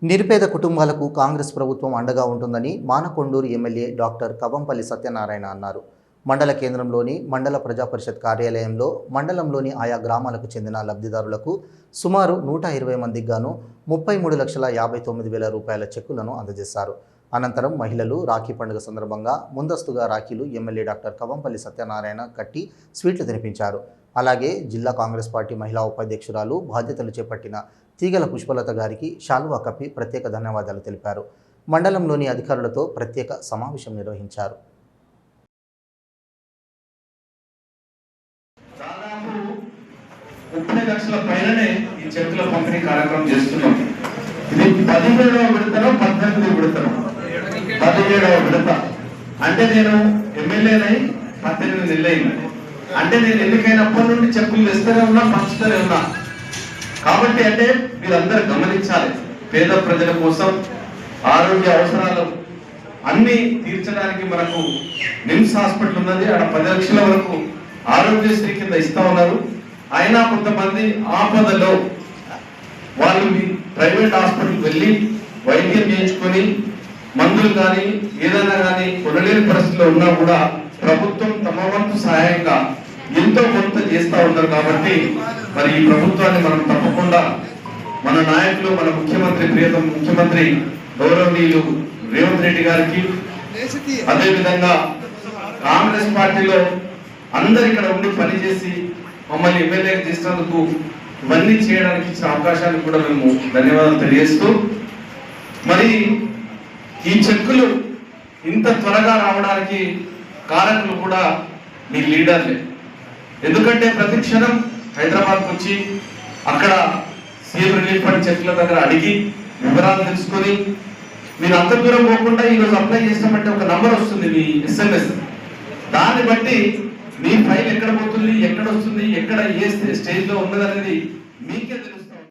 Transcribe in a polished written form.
నిరుపేద కుటుంబాలకు కాంగ్రెస్ ప్రభుత్వం అండగా ఉంటుందని మానకొండూరు ఎమ్మెల్యే డాక్టర్ కవంపల్లి సత్యనారాయణ అన్నారు. మండల కేంద్రంలోని మండల ప్రజాపరిషత్ కార్యాలయంలో మండలంలోని ఆయా గ్రామాలకు చెందిన లబ్ధిదారులకు సుమారు 120 మందికి గాను 33,59,000 రూపాయల చెక్కులను అందజేశారు. అనంతరం మహిళలు రాఖీ పండుగ సందర్భంగా ముందస్తుగా రాఖీలు ఎమ్మెల్యే డాక్టర్ కవంపల్లి సత్యనారాయణ కట్టి స్వీట్లు తినిపించారు. అలాగే జిల్లా కాంగ్రెస్ పార్టీ మహిళా ఉపాధ్యక్షురాలు బాధ్యతలు చేపట్టిన తీగల పుష్పలత గారికి శాలువా కప్పి ప్రత్యేక ధన్యవాదాలు తెలిపారు. మండలంలోని అధికారులతో ప్రత్యేక సమావేశం నిర్వహించారు. దాదాపు 30 లక్షల పైననే ఈ చెక్కుల పంపిణీ కార్యక్రమం చేస్తున్నాం. ఇది 17వ విడతలో 18వ విడతలో 17వ విడత. అంటే నేను ఎమ్మెల్యేనై 18 నెలలైంది. అంటే నేను ఎన్నికైనప్పటి నుండి చెక్కులు ఇస్తూనే ఉన్నా, పంచుతూనే ఉన్నా. కాబట్టి అంటే మీరందరూ గమనించాలి, పేద ప్రజల కోసం ఆరోగ్య అవసరాలు అన్ని తీర్చడానికి మనకు నిమ్స్ హాస్పిటల్ ఉన్నది. అక్కడ 10 లక్షల వరకు ఆరోగ్యశ్రీ కింద ఇస్తా ఉన్నారు. అయినా కొంతమంది ఆపదలో వాళ్ళు ప్రైవేట్ హాస్పిటల్ వెళ్ళి వైద్యం చేయించుకొని మందులు కానీ ఏదైనా కానీ కొనలేని పరిస్థితిలో ఉన్నా కూడా ప్రభుత్వం తమ వంతు సహాయంగా ఎంతో కొంత చేస్తూ ఉన్నారు. కాబట్టి మరి ఈ ప్రభుత్వాన్ని మనం తప్పకుండా మన నాయకులు, మన ముఖ్యమంత్రి, ప్రియతమ ముఖ్యమంత్రి గౌరవనీయులు రేవంత్ రెడ్డి గారికి, అదేవిధంగా కాంగ్రెస్ పార్టీలో అందరు ఇక్కడ ఉండి పనిచేసి మమ్మల్ని ఎమ్మెల్యే చేసినందుకు ఇవన్నీ చేయడానికి ఇచ్చిన అవకాశానికి కూడా మేము ధన్యవాదాలు తెలియజేస్తూ, మరి ఈ చెక్కులు ఇంత త్వరగా రావడానికి కారకులు కూడా మీ లీడర్లే. ఎందుకంటే ప్రతి క్షణం హైదరాబాద్కి వచ్చి అక్కడ సీఎం రిలీఫ్ ఫండ్ చెక్కుల దగ్గర అడిగి వివరాలు తెలుసుకొని మీరు అంత దూరం పోకుండా ఈరోజు అప్లై చేస్తామంటే ఒక నంబర్ వస్తుంది మీ SMS. దాన్ని బట్టి మీ ఫైల్ ఎక్కడ పోతుంది, ఎక్కడ వస్తుంది, ఎక్కడ ఏ స్టేజ్లో ఉన్నదనేది మీకే